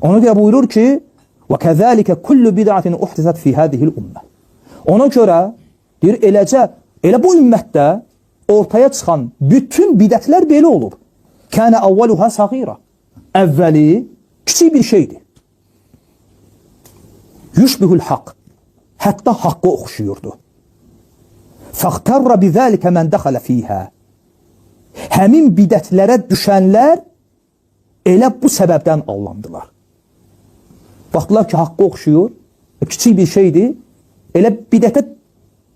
Ona görə buyurur ki, وَكَذَٰلِكَ كُلُّ بِدْعَةٍ اُحْتِزَتْ فِي هَذِهِ الْأُمَّةِ Ona görə, deyir, elə bu ümmətdə ortaya çıxan bütün bidətlər belə olur. كَانَ أَوَّلُهَا صَغِيرًا Əvvəli kiçik bir şeydir. يُشْبِهُ الْحَقِّ Hətta haqqı oxşuyurdu. فَاخْتَرَّ بِذَٰلِكَ مَنْ دَخَلَ فِيهَا Həmin bidətlərə düşənlər elə bu səbəbdən allandılar. Baxdılar ki, haqqı oxşuyur, kiçik bir şeydir. Elə bidətə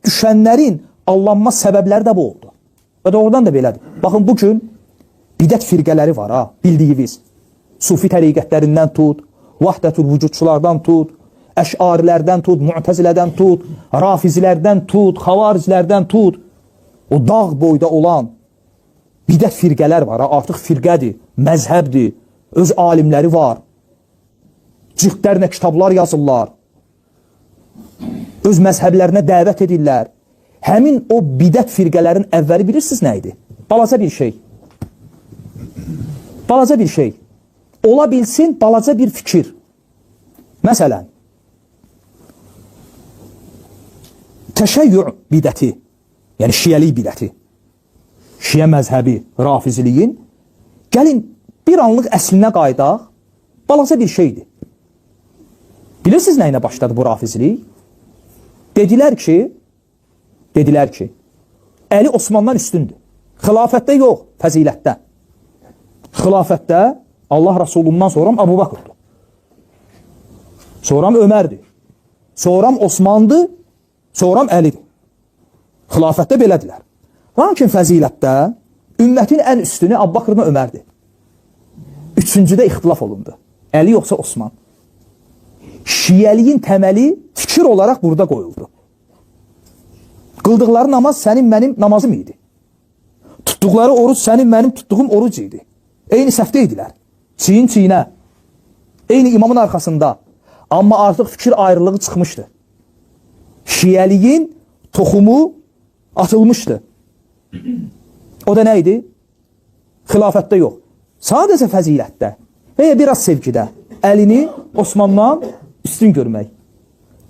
düşənlərin allanma səbəbləri də bu oldu. Və doğrudan da belədir. Baxın, bugün bidət firqələri var, bildiyiniz. Sufi təriqətlərindən tut, vahdətül vücudçulardan tut, əşarilərdən tut, mu'təzilədən tut, rafizilərdən tut, xavaricilərdən tut. O dağ boyda olan bidət firqələr var, artıq firqədir, məzhəbdir, öz alimləri var. Cildlərlə kitablar yazırlar, öz məzhəblərinə dəvət edirlər. Həmin o bidət firqələrin əvvəli bilirsiniz nə idi? Balaca bir şey. Balaca bir şey. Ola bilsin, balaca bir fikir. Məsələn, təşəyyü bidəti, yəni şiyəlik bidəti, şiyə məzhəbi, rafiziliyin, gəlin bir anlıq əslinə qaydaq, balaca bir şeydir. Bilirsiniz nə ilə başladı bu rafizilik? Dedilər ki, Əli Osmandan üstündür. Xilafətdə yox, fəzilətdə. Xilafətdə Allah Rasulundan sonra Əbu Bakırdır. Sonra Ömərdir. Sonra Osmandır, sonra Əlidir. Xilafətdə belədilər. Lakin fəzilətdə ümmətin ən üstünü Əbu Bakırla Ömərdir. Üçüncüdə ixtilaf olundu. Əli yoxsa Osman. Şiyəliyin təməli fikir olaraq burada qoyuldu. Qıldıqları namaz sənin mənim namazım idi. Tutduqları oruc sənin mənim tutduğum oruc idi. Eyni səhvdə idilər. Çiyin çiyinə. Eyni imamın arxasında. Amma artıq fikir ayrılığı çıxmışdı. Şiyəliyin toxumu atılmışdı. O da nə idi? Xilafətdə yox. Sadəcə fəzilətdə və ya biraz sevgidə Əlini Osmandan üstün görmək.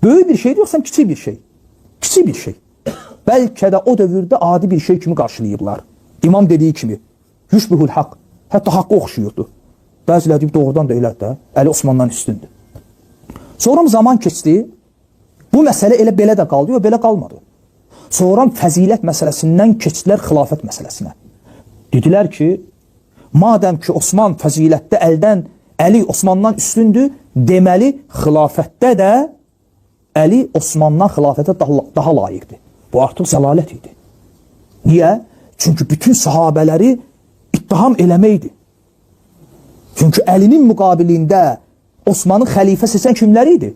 Böyük bir şeydir, yoxsa kiçik bir şey? Kiçik bir şey. Bəlkə də o dövrdə adi bir şey kimi qarşılayıblar. İmam dediyi kimi. Yüşbihul haqq. Hətta haqqı oxşuyurdu. Bəziləri deyib, doğrudan da elədir də. Əli Osmandan üstündür. Sonra zaman keçdi. Bu məsələ elə belə də qaldı, yox, belə qalmadı. Sonra fəzilət məsələsindən keçdilər xilafət məsələsinə. Dedilər ki, madəm ki Osman fəzilətdə əldən Əli Osmandan üstündür, deməli xilafətdə də Əli Osmandan xilafətə daha layiqdir. Bu artıq zəlalət idi. Niyə? Çünki bütün sahabələri ittiham eləməkdir. Çünki Əlinin müqabilində Osmanın xəlifə seçən kimləri idi?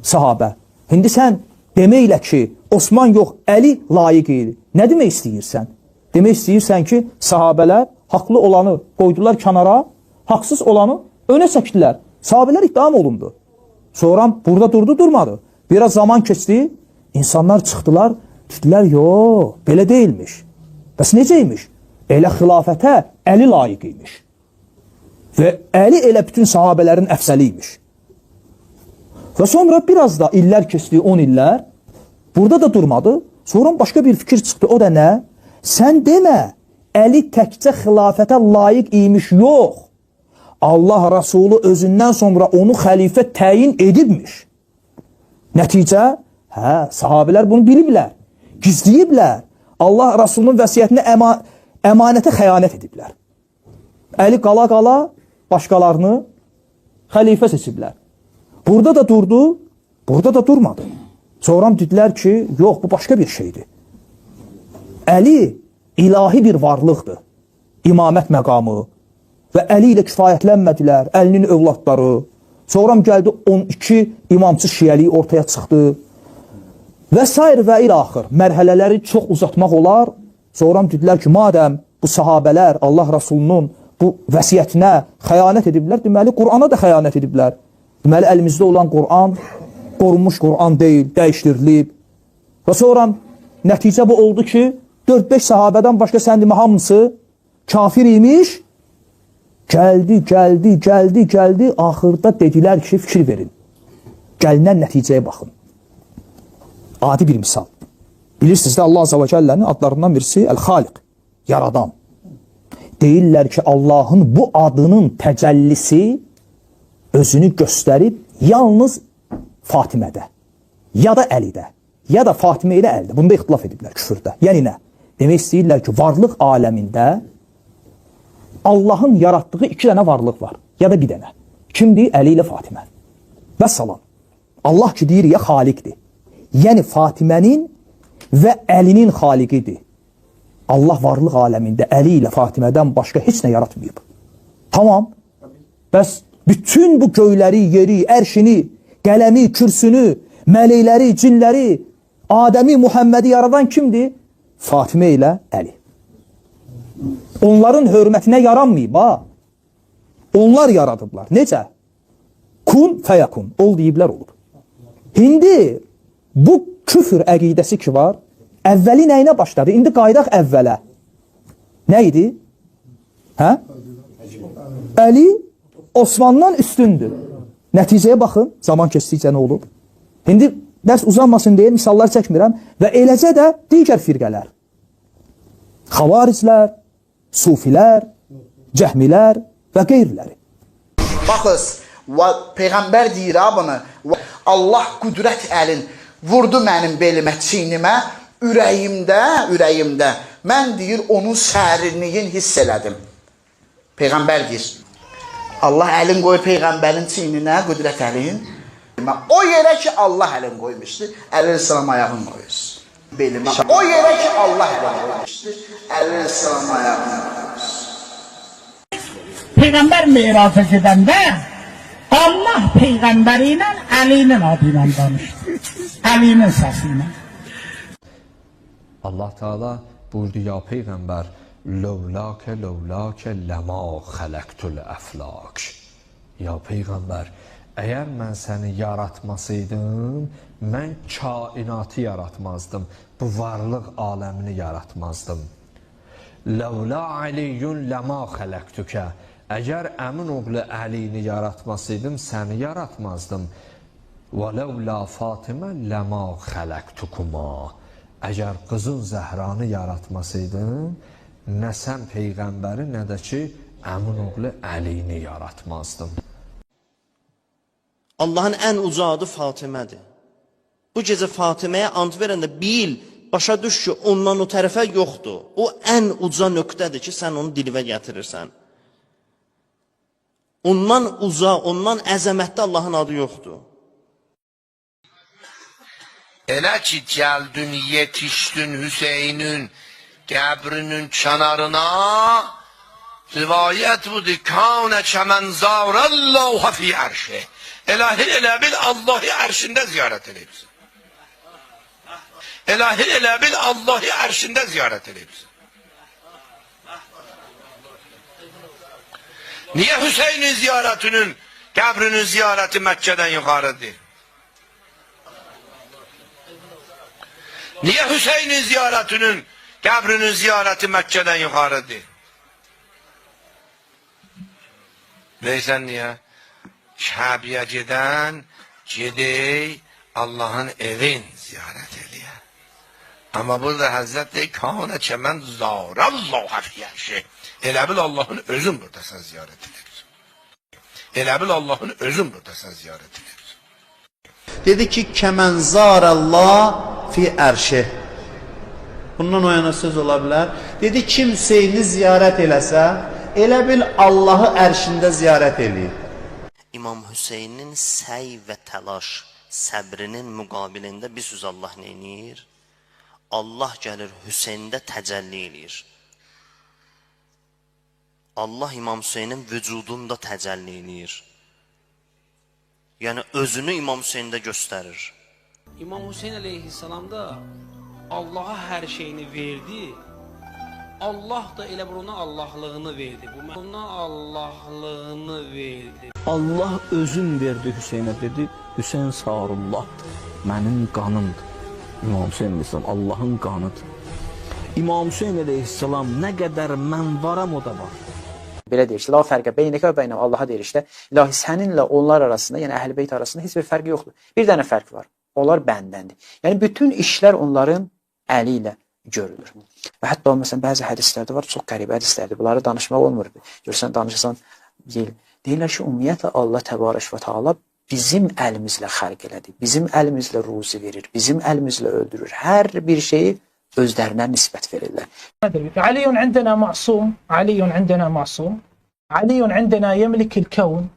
Sahabə. İndi sən deməklə ki, Osman yox, Əli layiq idi. Nə demək istəyirsən? Demək istəyirsən ki, sahabələr haqlı olanı qoydular kənara, haqsız olanı önə çəkdilər. Sahabələr ittiham olundu. Sonra burada durdu, durmadı. Biraz zaman keçdi, insanlar çıxdılar, dedilər, yox, belə deyilmiş. Bəs necəymiş? Elə xilafətə Əli layiq imiş. Və Əli elə bütün sahabələrin əfsəliymiş. Və sonra biraz da illər keçdi, 10 illər, burada da durmadı. Sonra başqa bir fikir çıxdı, o da nə? Sən demə, Əli təkcə xilafətə layiq imiş, yox. Allah Rasulü özündən sonra onu xəlifə təyin edibmiş. Nəticə, sahabilər bunu biliblər, gizləyiblər. Allah Rasulunun vəsiyyətinə əmanətə xəyanət ediblər. Əli qala-qala başqalarını xəlifə seçiblər. Burada da durdu, burada da durmadı. Sonra dedilər ki, yox, bu başqa bir şeydir. Əli ilahi bir varlıqdır. İmamət məqamı və Əli ilə kifayətlənmədilər, Əlinin övladları. Sonra gəldi 12 imamçı şiyəliyi ortaya çıxdı. Və s. və ilə axır. Mərhələləri çox uzatmaq olar. Sonra dedilər ki, madəm bu sahabələr Allah Rasulunun bu vəsiyyətinə xəyanət ediblər, deməli, Qur'ana da xəyanət ediblər. Deməli, əlimizdə olan Qur'an qorunmuş Qur'an deyil, dəyişdirilib. Və sonra nəticə bu oldu ki, 4-5 sahabədən başqa sən demə hamısı kafir imiş Gəldi. Axırda dedilər ki, fikir verin. Gəlinən nəticəyə baxın. Adi bir misal. Bilirsiniz də Allah Azze ve Celle'nin adlarından birisi El-Xaliq, yaradan. Deyirlər ki, Allahın bu adının təcəllisi özünü göstərib yalnız Fatimədə, ya da Əlidə, ya da Fatimə ilə Əlidə. Bunda ixtilaf ediblər küfürdə. Yəni nə? Demək istəyirlər ki, varlıq aləmində Allahın yaratdığı 2 dənə varlıq var, ya da bir dənə. Kimdir? Əli ilə Fatimə. Və salam. Allah ki, deyir ya xaliqdir. Yəni Fatimənin və Əlinin xaliqidir. Allah varlıq aləmində Əli ilə Fatimədən başqa heç nə yaratmayıb. Tamam. Bəs bütün bu göyləri, yeri, ərşini, qələmi, kürsünü, mələkləri, cinləri, Adəmi, Muhammədi yaradan kimdir? Fatimə ilə Əli. Onların hörmətinə yaranmayıb, ha? Onlar yaradıblar. Necə? Kun fəyəkun. Ol deyiblər, olub. İndi bu küfür əqidəsi ki var, əvvəli nəyinə başladı? İndi qaydaq əvvələ. Nə idi? Hə? Əli Osmandan üstündür. Nəticəyə baxın, zaman keçdikcə nə olub? İndi dərs uzanmasın deyə misallar çəkmirəm və eləcə də digər firqələr. Xavariclər, Sufilər, Cəhmilər və qeyriləri. Baxız, Peyğəmbər deyir bunu, Allah qüdrət əlin vurdu mənim belimə, çiynimə, ürəyimdə, mən deyir, onun sərinliyin hiss elədim. Peyğəmbər deyir, Allah əlin qoyur Peyğəmbərin çiyninə, qüdrət əlin. O yerə ki, Allah əlin qoymuşdur, əleyhissalam ayağını qoyursun. Belimə. O yerə ki, Allah əlin qoymuşdur, əleyhissalam ayağını qoyursun. Peyğəmbər miraca gedəndə Allah Peyğəmbəri ilə Əlinin adı ilə danışdı. Əlinin səsi ilə. Allah Teala buyurdu, ya Peyğəmbər, lövləkə ləmə xələqtul əflak. Ya Peyğəmbər, əgər mən səni yaratmasaydım, mən kainatı yaratmazdım, bu varlıq aləmini yaratmazdım. Ləvlə Əliyyun ləmə xələqtükə. Əgər əmin oğlu Əlini yaratmasaydım, səni yaratmazdım. Və ləvlə Fatimə ləmə xələqtukuma. Əgər qızın Zəhranı yaratmasaydım, nə sən Peyğəmbəri, nə də ki, əmin oğlu Əlini yaratmazdım. Allahın ən uca adı Fatimədir. Bu gecə Fatiməyə ant verəndə bil, başa düş ki, ondan o tərəfə yoxdur. O ən uca nöqtədir ki, sən onu dilivə gətirirsən. Ondan uca, ondan əzəmətli Allahın adı yoxdur. Elə ki, gəldün, yetişdün Hüseynin qəbrinin kənarına, rivayət budur, kânə kəmənzarəlləhu fi ərşi. Eləhi elə bil, Allahi ərşində ziyarət edibsin. Eləhi elə bil, Allahi ərşində ziyarət edibsin. Niyə Hüseynin ziyarətinin, qəbrinin ziyarəti Məkkədən yuxarıdır? Niyə Hüseynin ziyarətinin, qəbrinin ziyarəti Məkkədən yuxarıdır? Bilirsən niyə? Kəbəyə gedən, gedək Allahın evin ziyarət eləyə. Amma burada Həzrət deyir, kânə kəmən zərəlləhu fi ərşi. Elə bil Allahın özün buradasan ziyarət edirsən. Elə bil Allahın özün buradasan ziyarət edirsən. Dedi ki, kəmənzarəllah fi ərşi. Bundan o yana söz ola bilər. Dedi, kim Hüseyni ziyarət eləsə, elə bil Allahı ərşində ziyarət eləyir. İmam Hüseynin səy və təlaş, səbrinin müqabilində bir söz Allah neynir? Allah gəlir Hüseyndə təcəlli eləyir. Allah İmam Hüseynin vücudunda təcəlli eləyir. Yəni özünü İmam Hüseyndə göstərir. İmam Hüseyin aleyhisselam da Allah'a hər şeyini verdi. Allah da elə buna Allahlığını verdi. Bu ona Allahlığını verdi. Allah özün verdi Hüseynə, dedi, Hüseyn Sağrullahdır, mənim qanımdır. İmam Hüseyin aleyhisselam Allahın qanıdır. İmam Hüseyin aleyhisselam nə qədər mən varam, o da var. Belə deyir ki, la fərqə beynəkə və beynəm Allaha deyir işte, ilahi səninlə onlar arasında, yəni Əhl-i Beyt arasında heç bir fərq yoxdur. Bir dənə fərq var. Onlar bəndəndir. Yəni bütün işlər onların əli ilə görülür. Və hətta məsələn bəzi hədislərdə var, çox qəribə hədislərdir. Bunları danışmaq olmur. Görsən danışırsan deyirlər ki, ümumiyyətlə Allah Təbarək və Teala bizim əlimizlə xəlq elədi. Bizim əlimizlə ruzi verir. Bizim əlimizlə öldürür. Hər bir şeyi özlərinə nisbət verirlər. علي عندنا معصوم علي عندنا معصوم علي عندنا يملك الكون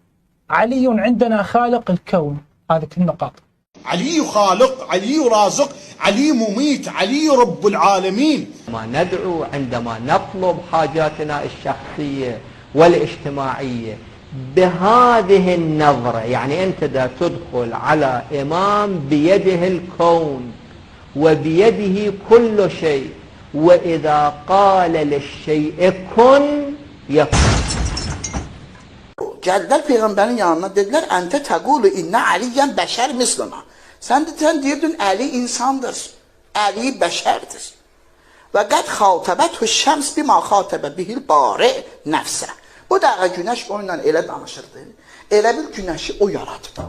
علي عندنا خالق الكون هذه كل النقاط علي خالق علي رازق علي مميت علي رب العالمين ما ندعو عندما نطلب حاجاتنا الشخصية والاجتماعية بهذه النظرة يعني أنت دا تدخل على إمام بيده الكون وبيده كل شيء وإذا قال للشيء كن يكون. Gəldilər Peyğəmbərin yanına, dedilər, əntə təqulu innə əliyyən bəşər misluna. Sən deyirdin, Əli insandır, Əli bəşərdir. Və qəd xatəbət şəms bimə xatəbə bihil bari nəfsə. Bu dəqiqə günəş onunla elə danışırdı, elə bir günəşi o yaratdı.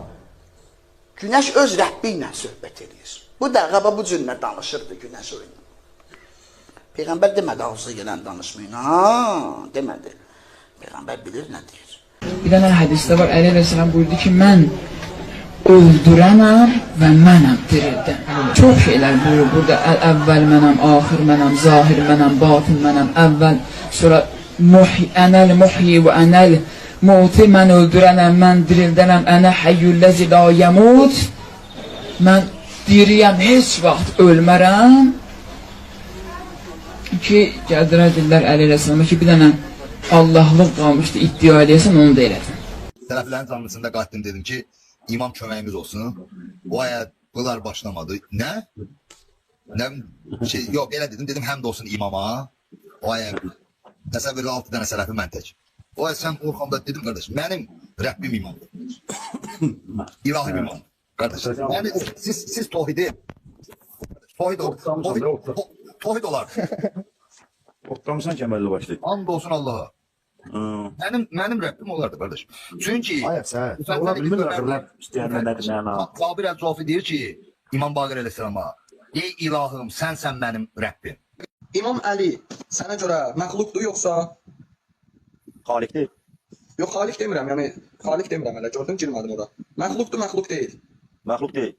Günəş öz Rəbbi ilə söhbət edir. Bu dəqiqə bu cürlə danışırdı günəş oyunu. Peyğəmbər demədi, ağzı gələn danışmayın, demədi. Peyğəmbər bilir nə deyir. Bir dənə hədisdə var, Əli Əleyhisselam buyurdu ki, mən öldürənəm və mənəm dirildən. Çox şeylər buyurur burada, əvvəl mənəm, axir mənəm, zahir mənəm, batin mənəm, əvvəl, sonra ənəl muhyi və ənəl muti, mən öldürənəm, mən dirildənəm, ənə həyyülləzi la yəmut, mən diriyəm, heç vaxt ölmərəm ki, gəldilər dedilər Əli Əleyhisselama ki, bir dənə Allahlıq qalmışdı, iddia edəsən, onu da elədin. Tərəflərin canlısında qayıtdım, dedim ki, imam köməyimiz olsun. O ayət bunlar başlamadı. Nə? Yox, elə dedim, həmd olsun imama. O ayət təsəvvürlə 6 dənə sələfi mən tək. O ayət sən Orxanda dedim, qardaş, mənim Rəbbim imamdır. İlahi imam. Qardaş, yəni siz tohidi, tohid olar. Oxtamısan kəmərli başlayıb. And olsun Allaha. Mənim Rəbbim olardı, qardaş. Çünki... Ola bilmirlər istəyənlər nədir, məna. Qabir Əl-Cofi deyir ki, İmam Baqir Əleyhisselama, ey ilahım, sənsən mənim Rəbbim. İmam Əli sənə görə məxluqdur, yoxsa? Xaliqdir. Yox, xaliq demirəm, yəni xaliq demirəm, elə gördün, girmədim ora. Məxluqdur, məxluq deyil. Məxluq deyil.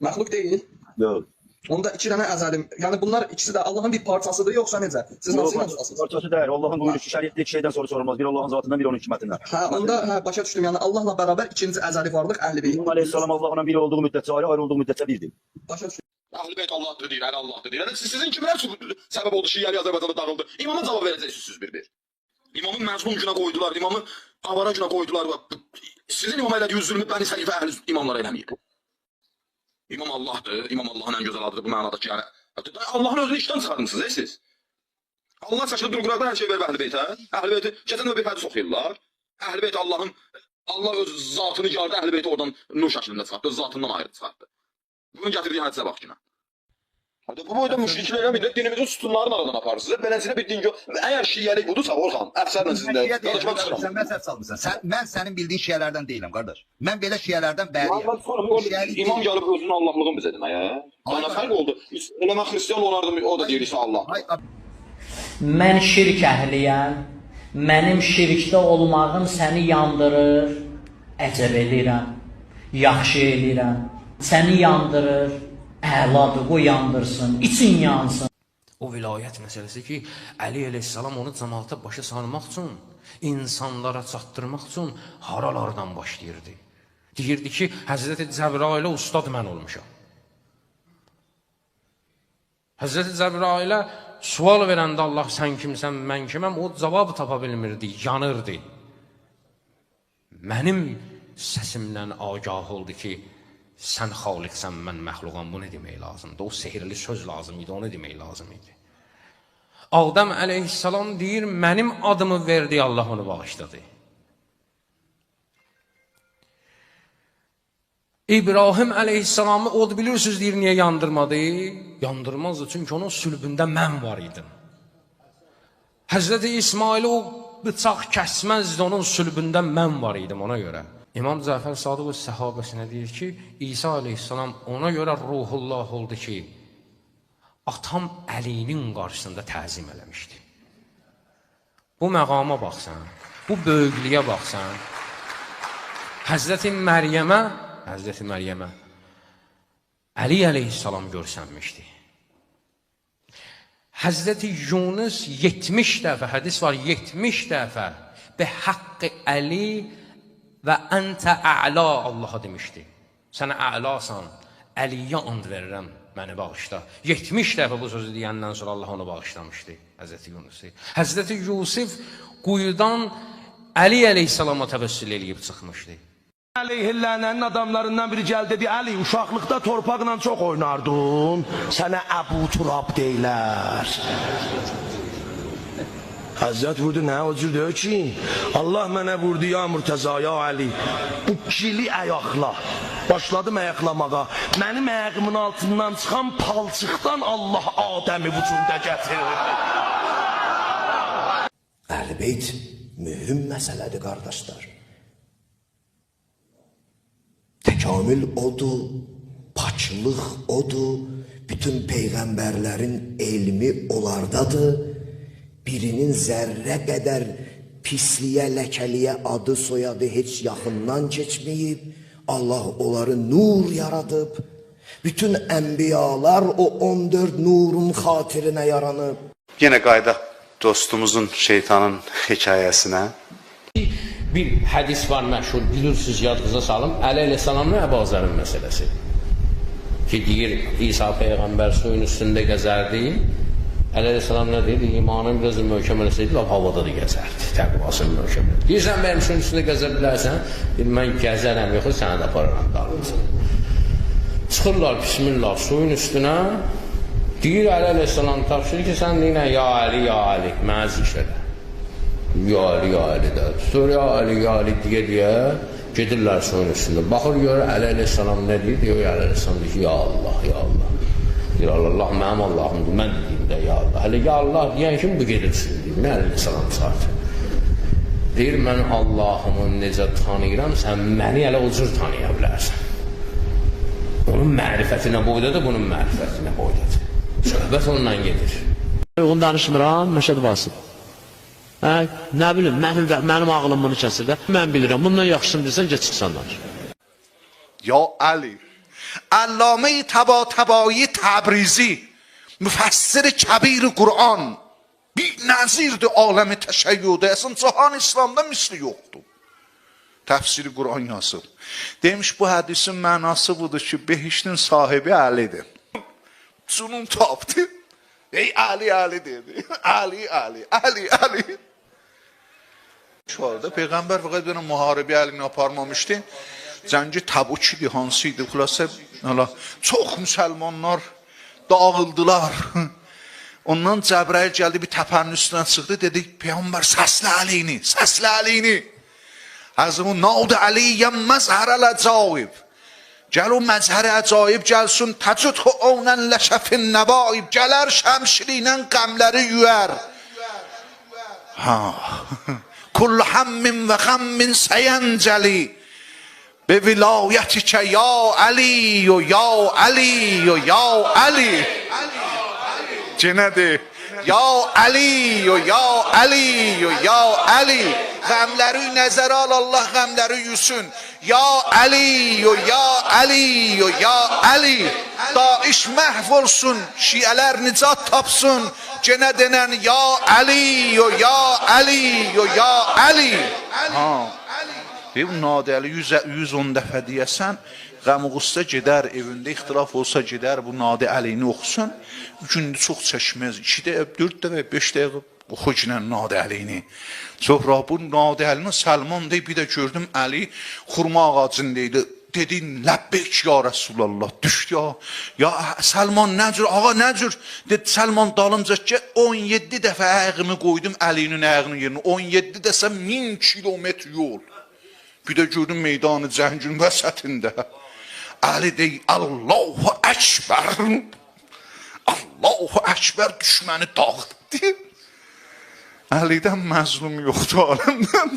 Məxluq deyil? Yox. Onda iki dənə əzəlim. Yəni bunlar ikisi də Allahın bir parçasıdır, yoxsa necə? Siz nasıl inanırsınız? Parçası deyil. Allahın buyruğu ki, şəriətdə iki şeydən soru sorulmaz. Bir Allahın zatından, bir onun hikmətindən. Onda başa düşdüm. Yəni Allahla bərabər ikinci əzəli varlıq Əhl-i Beyt. İmam Əleyhisselam Allahla biri olduğu müddətcə ayrı, ayrı olduğu müddətcə birdir. Başa düşdüm. Əhl-i Beyt Allah'tır deyir, Əli Allah'tır deyir. Sizin kimlər səbəb oldu Şiəli Azərbaycanda dağıldı? İmama cavab verəcəksiniz siz bir-bir. İmamın məzlum günə qoydular, imamı avara günə qoydular. Sizin imam elədiyiniz zülmü bəni xəlifə əhli imamlar eləməyib. İmam Allah'dır, İmam Allah'ın en güzel adıdır bu mənadakı yani. Allah'ın özünü işten çıxardımsınız, siz. Allah saçılıb bir quraqda hər şey verir Əhl-i Beytə. Əhl-i Beyti, keçən bir hədis oxuyurlar. Əhl-i Beyt Allah öz zatını yardı, Əhl-i Beyti oradan nur şəklində çıxartdı, öz zatından ayrı çıxartdı. Bugün gətirdiyi hədisə bax günə. Bu boyda müşriklərlə millət dinimizin sütunlarını aradan aparırsınız. Beləsinə bir din yox. Əgər şiəlik budursa, Orxan, əfsərlə sizlə danışmaq çıxıram. Sən mən səhv salmışsan. Mən sənin bildiyin şiələrdən deyiləm, qardaş. Mən belə şiələrdən bəriyəm. İmam gəlib özünün Allahlığını bizə demək, Ana fərq oldu. Elə mən xristiyan olardım, o da deyir isə Allah. Mən şirk əhliyəm. Mənim şirkdə olmağım səni yandırır. Əcəb eləyirəm. Yaxşı eləyirəm. Səni yandırır. Əladır, o yandırsın, için yansın. O vilayət məsələsi ki, Əli Əleyhisselam onu cəmaata başa salmaq üçün, insanlara çatdırmaq üçün haralardan başlayırdı. Deyirdi ki, Həzrəti Cəbrailə ustad mən olmuşam. Həzrəti Cəbrailə sual verəndə Allah sən kimsən, mən kiməm, o cavab tapa bilmirdi, yanırdı. Mənim səsimdən agah oldu ki, sən xaliqsən, mən məxluqam, bu nə demək lazımdır? O sehirli söz lazım idi, o nə demək lazım idi? Adəm əleyhissalam deyir, mənim adımı verdi, Allah onu bağışladı. İbrahim əleyhissalamı, o da bilirsiniz deyir, niyə yandırmadı? Yandırmazdı, çünki onun sülbündə mən var idim. Həzrəti İsmail'i o bıçaq kəsməzdi, onun sülbündə mən var idim ona görə. İmam Cəfər Sadıq öz səhabəsinə deyir ki, İsa aleyhissalam ona görə ruhullah oldu ki, atam Əlinin qarşısında təzim eləmişdi. Bu məqama baxsan, bu böyüklüyə baxsan, Həzrəti Məryəmə Əli əleyhissalam görsənmişdi. Həzrəti Yunus 70 dəfə, hədis var, 70 dəfə bi haqqi Əli və əntə ə'la Allaha demişdi. Sənə ə'lasan, Əliyə and verirəm, məni bağışla. 70 dəfə bu sözü deyəndən sonra Allah onu bağışlamışdı, Həzrəti Yunusu. Həzrəti Yusuf quyudan Əli əleyhissalama təvəssül eləyib çıxmışdı. Əleyhillənənin adamlarından biri gəldi dedi, Əli, uşaqlıqda torpaqla çox oynardın, sənə Əbu Turab deyilər. Həzrət vurdu, nə o cür deyir ki, Allah mənə vurdu ya Murtəza, ya Əli, bu kili əyaqla, başladım əyaqlamağa, mənim əyağımın altından çıxan palçıqdan Allah Adəmi vücuda gətirir. Əhl-i mühüm məsələdir, qardaşlar. Təkamül odur, paçlıq odur, bütün peyğəmbərlərin elmi onlardadır. Birinin zərrə qədər pisliyə, ləkəliyə adı, soyadı heç yaxından keçməyib. Allah onları nur yaradıb. Bütün ənbiyalar o 14 nurun xatirinə yaranıb. Yenə qayıdaq dostumuzun, şeytanın hekayəsinə. Bir hədis var məşhur, bilirsiniz, yadınıza salım. Əli əleyhissalamla Əbu Zərin məsələsi. Ki, deyir, İsa Peyğəmbər suyun üstündə gəzərdi. Əli əleyhissalam nə deyir? İmanın biraz möhkəm eləsəydi, havada da gəzərdi. Təqvasını möhkəm elədi. Deyirsən, mənim suyun üstündə gəzə bilərsən? Deyir, mən gəzərəm, yoxsa sənə də apararam dalımca. Çıxırlar, bismillah, suyun üstünə. Deyir, Əli əleyhissalam tapşırır ki, sən deyinə, ya Əli, mənə zikr elə. Ya Ali də. Sonra ya Ali deyə gedirlər suyun üstündə. Baxır, görür, Əli əleyhissalam nə deyir? Deyir, Əli əleyhissalam deyir ki, ya Allah. Deyir, Allah, mənim Allahımdır, mən deyim də, ya Allah. Hələ ya Allah deyən kim bu gedirsin, deyir, nə Əli əleyhissalam saati. Deyir, mən Allahımı necə tanıyıram, sən məni elə o cür tanıya bilərsən. Onun mərifətinə boydadır, bunun mərifətinə boydadır. Söhbət ondan gedir. Uyğun danışmıram, Məşəd Vasıb. Nə bilim, mənim ağlım bunu kəsir də. Mən bilirəm, bundan yaxşısını desən, geç çıxsanlar. Ya Ali, Allame-i Tabatabai Təbrizi, müfəssir kəbir Qur'an, bir nəzirdir aləmi təşəyyüdə, əslən cahan İslamda misli yoxdur. Təfsiri Qur'an yazıb. Demiş, bu hədisin mənası budur ki, behiştin sahibi Əlidir. Cunun tapdı. Ey Ali dedi. Ali. Şu arada Peyğəmbər fəqət bir müharibə əlini aparmamışdı. Cəngi Təbuk idi, hansı idi? Xülasə, çox müsəlmanlar dağıldılar. Ondan Cəbrayil gəldi, bir təpənin üstünə çıxdı, dedi, Peyğəmbər səslə əlini. Həzrəti Navd Əliyyəm məzhərəl əcaib. Gəl o məzhər əcaib gəlsin, təcudxu onən ləşəfin nəbaib. Gələr şəmşiri ilə qəmləri yüər. Kull həmmin və qəmmin səyəncəli. Be vilayətikə ya Əli, ya Əli. Cinədir. Ya Əli. Qəmləri nəzərə al, Allah qəmləri yüsün. Ya Əli. Daiş məhv olsun, şiələr nicat tapsın. Cenə denən ya Əli. Bu nadəli 110 dəfə deyəsən, qəmğusta gedər, evində ixtilaf olsa gedər, bu Nadə Əlini oxusun. Gündə çox çəkməz, 2 dəqiqə, 4 dəqiqə, 5 dəqiqə oxu ki, Nadə Əlini. Sonra bu Nadə Əlini Səlman deyib, bir də gördüm Əli xurma ağacındaydı. Dedi, ləbbeyk ya Rasulallah, düşdü ya. Ya Səlman nəcür, ağa nəcür? Dedi, Səlman dalınca ki, 17 dəfə ayağımı qoydum Əlinin ayağının yerinə. 17 dəsə 1000 kilometr yol. Bir də gördüm meydanı cəngin vəsətində. Əli deyir, Allahu Əkbər düşməni dağıtdı. Əlidən məzlum yoxdur aləmdən.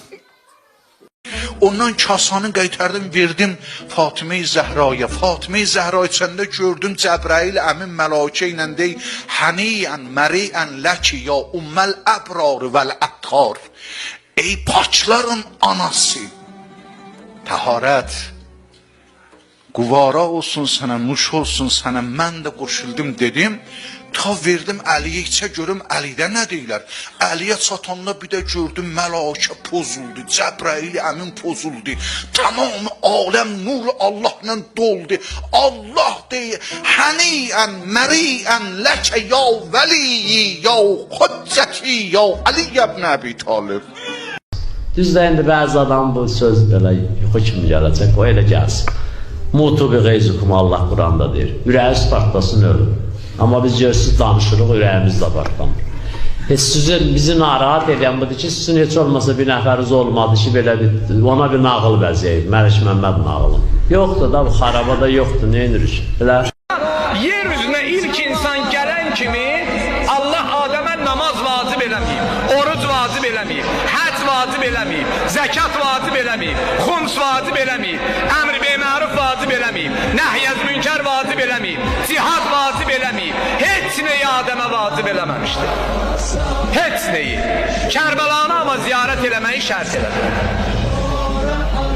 Ondan kasanı qaytardım, verdim Fatimə-i Zəhraya. Fatimə-i Zəhra içəndə gördüm Cəbrail əmin mələkə ilə dey, həniyən, məriən ləki ya umməl əbrar vəl-əttar. Ey paçların anası, təharət, quvara olsun sənə, nuş olsun sənə, mən də qoşuldum dedim. Ta verdim Əliyə içə görüm Əlidə nə deyirlər. Əliyə çatanda bir də gördüm mələkə pozuldu, Cəbrail əmin pozuldu. Tamamı aləm nur Allahla doldu. Allah deyir, həniyən, məriən ləkə ya vəliyi, ya xüccəti, ya Ali ibn Əbi Talib. Düzdür, indi bəzi adam bu söz belə yuxu kimi gələcək, o elə gəlsin. Mutu bi qeyzukum Allah Quranda deyir. Ürəyiz partlasın ölüm. Amma biz görürsünüz danışırıq, ürəyimiz də partlamır. Sizin bizi narahat edən budur ki, sizin heç olmasa bir nəfəriz olmadı ki, belə bir, ona bir nağıl vəziyyət, Məlik Məmməd nağılı. Yoxdur da, bu xarabada yoxdur, nə edirik? Yeryüzünə ilk insan gələn kimi Allah Adəmə namaz vacib eləməyib, oruc vacib eləməyib, həc vacib eləməyib, zəkat vacib eləməyib, xums vacib eləməyib, əmr biməruf vacib eləməyib, nəhyəz münkər vacib eləməyib, cihad vacib eləməyib, heç nəyi Adəmə vacib eləməmişdir. Heç nəyi. Kərbəlanı amma ziyarət eləməyi şərt eləməyib.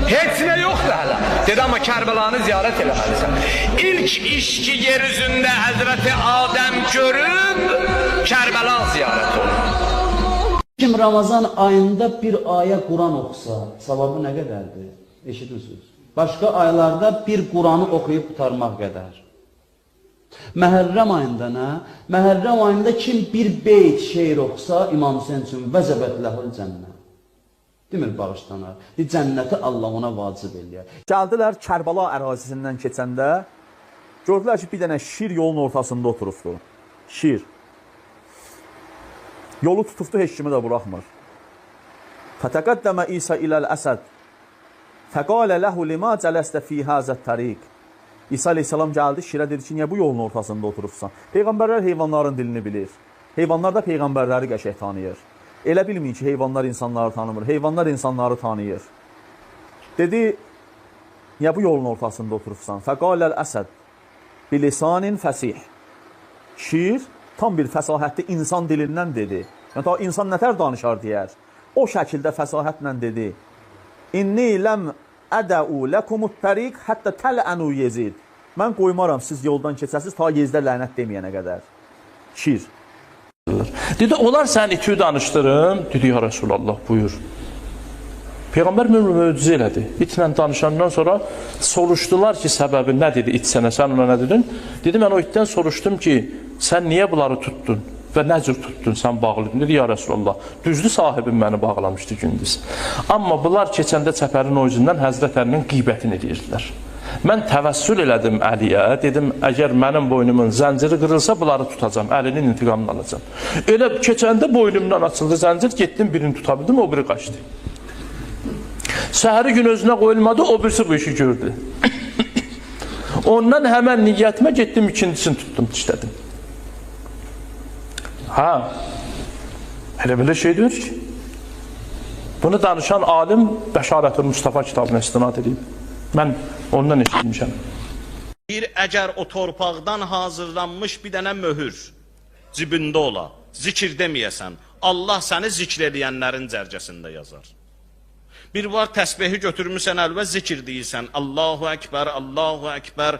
Heç nə yoxdur hələ. Dedi, amma Kərbəlanı ziyarət eləməlisən. İlk iş ki, yer üzündə Həzrəti Adəm görüb, Kərbəlan ziyarət olur. Kim Ramazan ayında bir ayə Quran oxusa, savabı nə qədərdir? Eşidirsiniz. Başqa aylarda bir Quranı oxuyub qutarmaq qədər. Məhərrəm ayında nə? Məhərrəm ayında kim bir beyt şeir oxusa, İmam Hüseyin üçün vəzəbət ləhul cənnət. Demir bağışlanar. Cənnəti Allah ona vacib eləyər. Gəldilər Kərbəla ərazisindən keçəndə, gördülər ki, bir dənə şir yolun ortasında oturubdur. Şir. Yolu tutubdur, heç kimi də buraxmır. Fətəqəddəmə İsa iləl əsəd. Fəqalə ləhu limə cələstə fi həzət təriq. İsa aleyhissalam gəldi, şirə dedi ki, niyə bu yolun ortasında oturubsan? Peyğəmbərlər heyvanların dilini bilir. Heyvanlar da peyğəmbərləri qəşəng tanıyır. Elə bilməyin ki, heyvanlar insanları tanımır. Heyvanlar insanları tanıyır. Dedi, niyə bu yolun ortasında oturubsan? Fəqaləl əsəd. Bilisanin fəsih. Şir tam bir fəsahətli insan dilindən dedi. Yəni, ta insan nətər danışar deyər. O şəkildə fəsahətlə dedi. İnni ləm ədəu ləkumut təriq həttə tələnu yezid. Mən qoymaram siz yoldan keçəsiz ta yezdə lənət deməyənə qədər. Şir. Dedi, onlar sən iti danışdırım. Dedi, ya Rəsulallah, buyur. Peyğəmbər möcüzə elədi. İtlə danışandan sonra soruşdular ki, səbəbi nə dedi it sənə, sən ona nə dedin? Dedi, mən o itdən soruşdum ki, sən niyə bunları tutdun və nə cür tutdun, sən bağlıdın? Dedi, ya Rəsulallah, düzdür sahibim məni bağlamışdı gündüz. Amma bunlar keçəndə çəpərin o üzündən Həzrət Əlinin qeybətini edirdilər. Mən təvəssül elədim Əliyə, dedim, əgər mənim boynumun zənciri qırılsa, bunları tutacam, Əlinin intiqamını alacam. Elə keçəndə boynumdan açıldı zəncir, getdim birini tutabildim, o biri qaçdı. Səhəri gün özünə qoyulmadı, o birisi bu işi gördü. Ondan həmən niyyətimə getdim, ikincisini tutdum, işlədim. Ha, elə belə şey deyir ki, bunu danışan alim Bəşarətül Mustafa kitabına istinad edib. Mən ondan eşitmişəm. Bir əgər o torpaqdan hazırlanmış bir dənə möhür cibində ola, zikir deməyəsən, Allah səni zikr edənlərin cərgəsində yazar. Bir var təsbehi götürmüsən əlvə zikir deyirsən, Allahu Ekber, Allahu Ekber,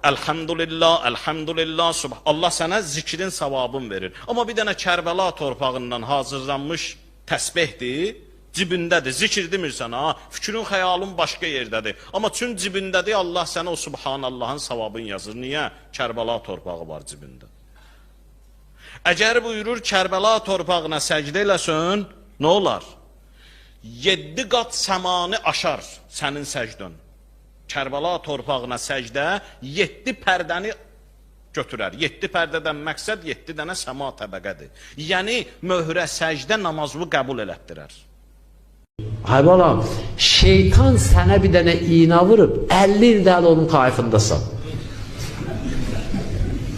Elhamdülillah, Elhamdülillah, Allah sənə zikrin savabını verir. Amma bir dənə Kərbəla torpağından hazırlanmış təsbehdir, cibindədir, zikir demirsən, ha, fikrin, xəyalın başqa yerdədir. Amma çün cibindədir, Allah sənə o Subhanallahın savabını yazır. Niyə? Kərbəla torpağı var cibində. Əgər buyurur Kərbəla torpağına səcdə eləsən, nə olar? 7 qat səmanı aşar sənin səcdön. Kərbəla torpağına səcdə 7 pərdəni götürər. 7 pərdədən məqsəd 7 dənə səma təbəqədir. Yəni, möhrə səcdə namazını qəbul elətdirər. Ay balam, şeytan sənə bir dənə iğna vurub, 50 il dəli onun kayfındasan.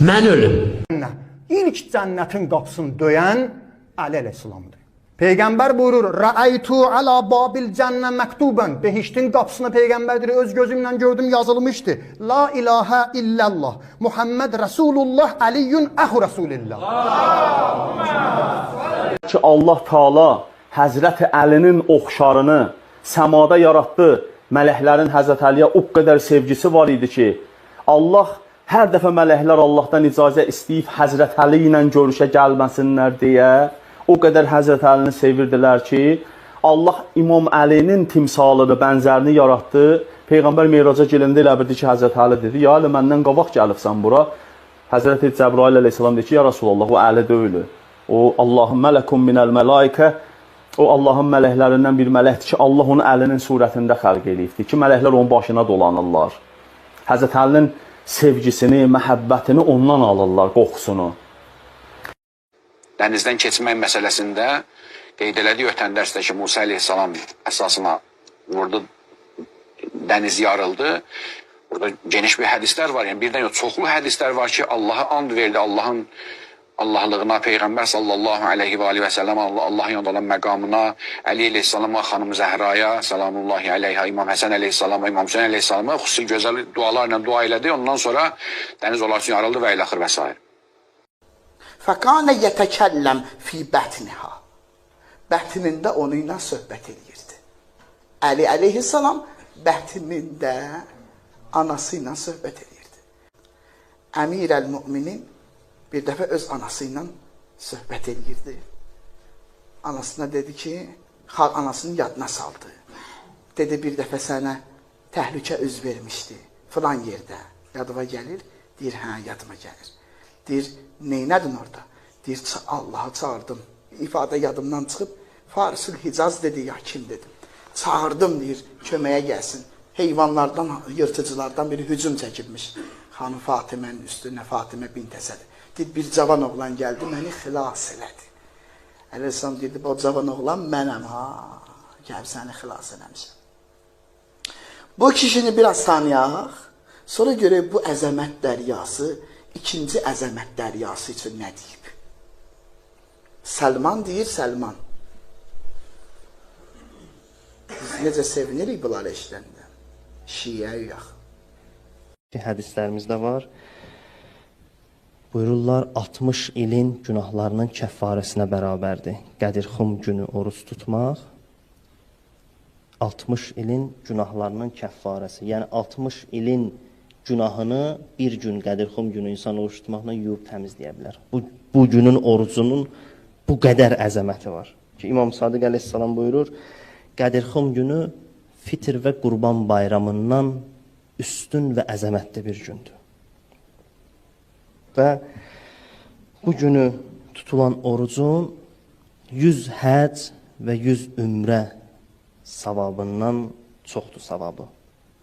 Mən ölüm. İlk cənnətin qapısını döyən Əli əleyhissalamdır. Peyğəmbər buyurur, Rəaytu alə babil cənnə məktubən. Behiştin qapısına Peyğəmbər deyir, öz gözümlə gördüm yazılmışdı. La ilahə illallah. Muhammed Rasulullah Aliyyun əxu Rasulillah. Ki Allah Taala Həzrəti Əlinin oxşarını səmada yaratdı. Mələklərin Həzrət Əliyə o qədər sevgisi var idi ki, Allah hər dəfə mələklər Allahdan icazə istəyib Həzrət Əli ilə görüşə gəlməsinlər deyə o qədər Həzrət Əlini sevirdilər ki, Allah İmam Əlinin timsalını, bənzərini yaratdı. Peyğəmbər Meyraca gələndə elə bildi ki, Həzrət Əli dedi, ya Əli, məndən qabaq gəlibsən bura. Həzrət Cəbrail əleyhissalam dedi ki, ya Rasulallah, o Əli deyil. O Allahın mələkum minəl mələikə, o Allahın mələklərindən bir mələkdir ki, Allah onu Əlinin surətində xəlq eləyibdir ki, mələklər onun başına dolanırlar. Həzrət Əlinin sevgisini, məhəbbətini ondan alırlar, qoxusunu. Dənizdən keçmək məsələsində qeyd elədik ötən dərsdə ki, Musa əleyhissalam əsasına vurdu, dəniz yarıldı. Burada geniş bir hədislər var, yəni birdən yox, çoxlu hədislər var ki, Allaha and verdi, Allahın Allahlığına, Peyğəmbər sallallahu aleyhi və aleyhi və səlləm, Allahın yanında olan məqamına, Əli əleyhissalama, xanım Zəhraya, salamullahi aleyha, İmam Həsən əleyhissalama, İmam Hüseyin əleyhissalama xüsusi gözəl dualarla dua elədi. Ondan sonra dəniz onlar üçün yarıldı və ilaxır və s. Fəqanə yətəkəlləm fi bətniha. Bətnində onunla söhbət edirdi. Əli əleyhissalam bətnində anası ilə söhbət edirdi. Əmir əl-Müminin bir dəfə öz anası ilə söhbət edirdi. Anasına dedi ki, anasının yadına saldı. Dedi, bir dəfə sənə təhlükə üz vermişdi. Filan yerdə. Yadıma gəlir. Deyir, hə, yadıma gəlir. Deyir, neynədin orada? Deyir, Allah'ı çağırdım. İfadə yadımdan çıxıb, Farisül Hicaz dedi, ya kim dedim. Çağırdım, deyir, köməyə gəlsin. Heyvanlardan, yırtıcılardan biri hücum çəkilmiş. Xanım Fatimənin üstünə, Fatimə bint Əsəd. Deyir, bir cavan oğlan gəldi, məni xilas elədi. Əleyhissalam dedi, o cavan oğlan mənəm, ha, gəl səni xilas eləmişəm. Bu kişini biraz tanıyaq, sonra görək bu əzəmət dəryası, ikinci əzəmət dəryası üçün nə deyib? Səlman deyir, Səlman. Biz necə sevinirik bunları eşidəndə? Şiyə yox. Hədislərimizdə var. Buyururlar, 60 ilin günahlarının kəffarəsinə bərabərdir. Qədirxum günü oruç tutmaq, 60 ilin günahlarının kəffarəsi. Yəni 60 ilin günahını bir gün Qədirxum günü insan oruç tutmaqla yuyub təmizləyə bilər. Bu günün orucunun bu qədər əzəməti var. Ki, İmam Sadiq əleyhissalam buyurur, Qədirxum günü fitr və qurban bayramından üstün və əzəmətli bir gündür. Və bu günü tutulan orucun 100 həc və 100 ümrə savabından çoxdur savabı.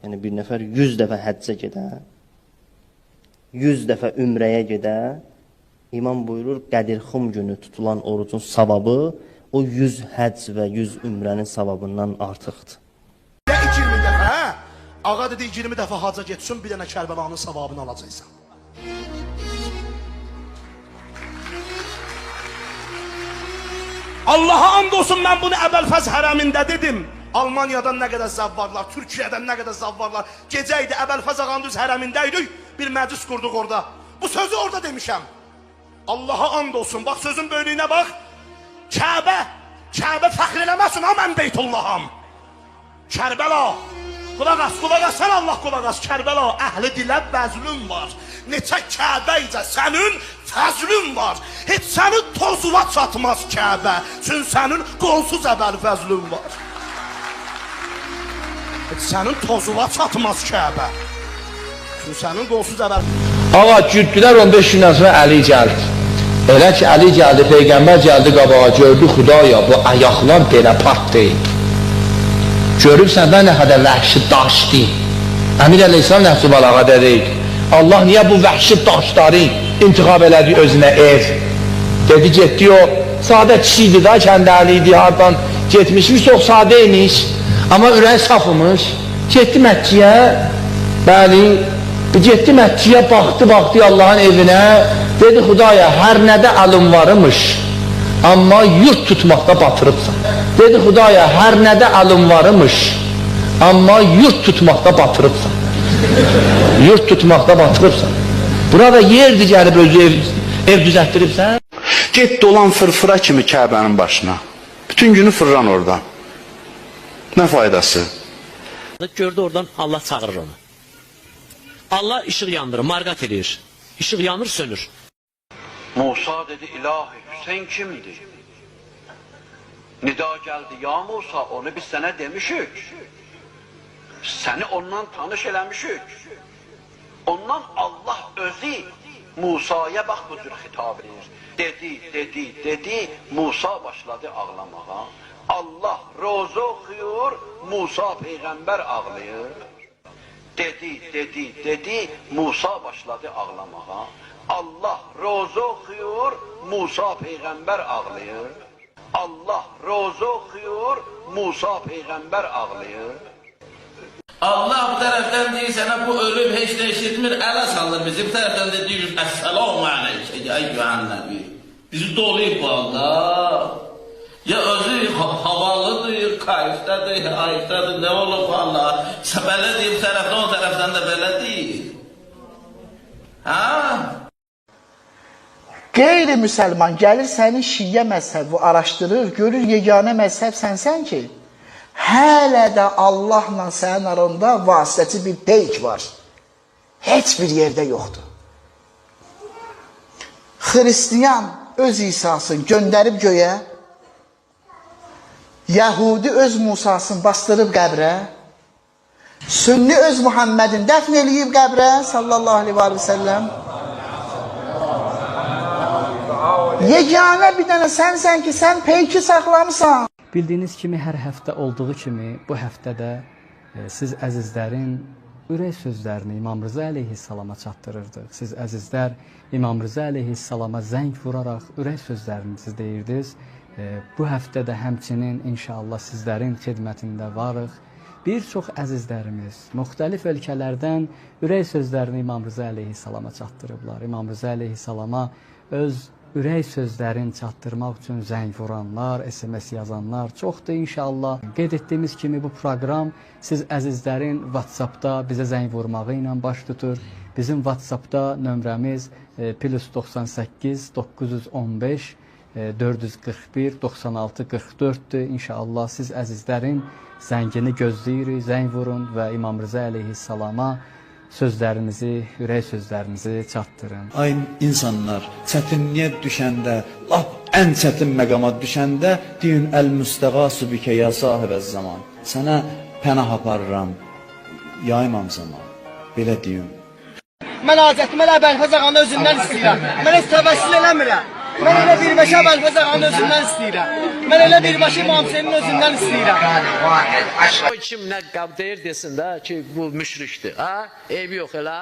Yəni bir nəfər 100 dəfə həccə gedə, 100 dəfə ümrəyə gedə, İmam buyurur, Qədirxum günü tutulan orucun savabı o 100 həcc və 100 ümrənin savabından artıqdır. 20 dəfə, ağa dedi 20 dəfə hacca getsin, bir dənə Kərbəlanın savabını alacaqsan. Allaha and olsun, mən bunu Əbəlfəz hərəmində dedim. Almaniyadan nə qədər zavvarlar, Türkiyədən nə qədər zavvarlar. Gecə idi, Əbəlfəz ağanın düz hərəmində idik, bir məclis qurduq orada. Bu sözü orada demişəm. Allaha and olsun, bax sözün böylüyünə bax. Kəbə fəxr eləməsin, ha mən Beytullaham. Kərbəla, qulaq as, sən Allah qulaq as. Kərbəla, əhli dilə bəzlün var. Neçə Kəbə isə sənin fəzlün var. Heç sənin tozuva çatmaz Kəbə. Çünki sənin qolsuz Əbəlfəzlün var. Heç sənin tozuva çatmaz Kəbə. Çünki sənin qolsuz Əbəlfəzlün. Ağa, güddülər 15 gündən sonra Əli gəldi. Elə ki, Əli gəldi, Peyğəmbər gəldi qabağa, gördü Xudaya, bu ayaqlar belə pat deyil. Görüb səndən nə qədər vəhşi daşdı. Əmir əleyhissalam nəfsi balağa dedi, Allah niyə bu vəhşi daşları intiqab elədi özünə ev? Dedi, getdi o, sadə kişiydi da, kəndəli idi, hardan getmişmiş, çox sadə imiş. Amma ürək safımış, getdi Məkkəyə, bəli, getdi Məkkəyə, baxdı Allah'ın evinə, dedi Xudaya, hər nədə alım varımış, amma yurt tutmaqda batırıbsan. Dedi Xudaya, hər nədə əlim varmış, amma yurt tutmaqda batırıbsan. Yurt tutmaqda batırıbsan. Burada yer digərib özü ev düzəltdiribsən. Get dolan fırfıra kimi Kəbənin başına. Bütün günü fırlan oradan. Nə faydası? Gördü oradan Allah çağırır onu. Allah ışık yandırır, marqat edir. Işık yanır, sönür. Musa dedi, ilahi Hüseyin kimdir? Nida geldi, ya Musa onu biz sana demişik. Seni ondan tanış eləmişik. Ondan Allah özü Musa'ya bak bu cür hitap edir. Dedi, Musa başladı ağlamağa. Allah roza oxuyur, Musa peyğəmbər ağlayır. Dedi, Musa başladı ağlamağa. Allah roza oxuyur, Musa peyğəmbər ağlayır. Allah roza oxuyur, Musa peyğəmbər ağlayır. Allah bu tərəfdən deyir sənə bu ölüm heç nə eşitmir, ələ salır bizi. Bu tərəfdən də deyir, əssəlamu aleykə, əyyühən nəbi. Bizi doluyub bu halda. Ya özü havalıdır, kayıfdadır, ayıfdadır, ne olur valla. Belə deyir, bu tərəfdən o tərəfdən də belə deyir. Ha? Qeyri-müsəlman gəlir sənin şiyə məzhəbi araşdırır, görür yeganə məzhəb sənsən ki, hələ də Allahla sənin aranda vasitəti bir peyk var. Heç bir yerdə yoxdur. Xristiyan öz İsasını göndərib göyə, Yəhudi öz Musasını bastırıb qəbrə, Sünni öz Muhammedin dəfn eləyib qəbrə, sallallahu aleyhi ve sellem. Yeganə bir dənə sənsən ki, sən peyki saxlamısan. Bildiyiniz kimi hər həftə olduğu kimi bu həftədə siz əzizlərin ürək sözlərini İmam Rıza əleyhissalama çatdırırdıq. Siz əzizlər İmam Rıza əleyhissalama zəng vuraraq ürək sözlərinizi deyirdiniz. Bu həftədə həmçinin inşallah sizlərin xidmətində varıq. Bir çox əzizlərimiz müxtəlif ölkələrdən ürək sözlərini İmam Rıza əleyhissalama çatdırıblar. İmam Rıza əleyhissalama öz ürək sözlərini çatdırmaq üçün zəng vuranlar, SMS yazanlar çoxdur inşallah. Qeyd etdiyimiz kimi bu proqram siz əzizlərin WhatsAppda bizə zəng vurmağı ilə baş tutur. Bizim WhatsAppda nömrəmiz +98 915 441 96 44-dür. İnşallah siz əzizlərin zəngini gözləyirik, zəng vurun və İmam Rıza əleyhissalama sözlərinizi, ürək sözlərinizi çatdırın. Ay insanlar, çətinliyə düşəndə, lap ən çətin məqama düşəndə deyin əl-müstəğasu bikə ya sahibəz zaman. Sənə pənah aparıram, yaymam zaman. Belə deyin. Mən Hazreti Mələ Bəlfəz ağanın özündən istəyirəm. Mən heç təvəssül eləmirəm. Mən elə birbaşa Bəlfəz ağanın özündən istəyirəm. Mən elə birbaşa İmam Hüseynin özündən istəyirəm. O kim nə qəb deyir desin də ki, bu müşrikdir. Eybi yox elə.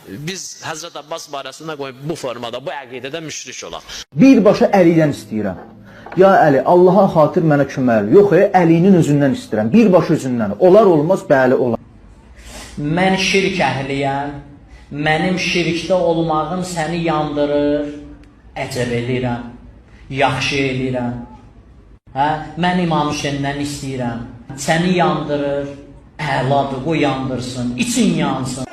Biz Həzrət Abbas barəsində qoyub bu formada, bu əqidədə müşrik olaq. Birbaşa Əlidən istəyirəm. Ya Əli, Allaha xatir mənə köməl. Yox, Əlinin özündən istəyirəm. Birbaşa özündən. Olar olmaz, bəli olar. Mən şirk əhliyəm. Mənim şirkdə olmağım səni yandırır. Əcəb eləyirəm. Yaxşı eləyirəm. Mən İmam Hüseyndən istəyirəm. Səni yandırır. Əladır, qoy yandırsın. İçin yansın.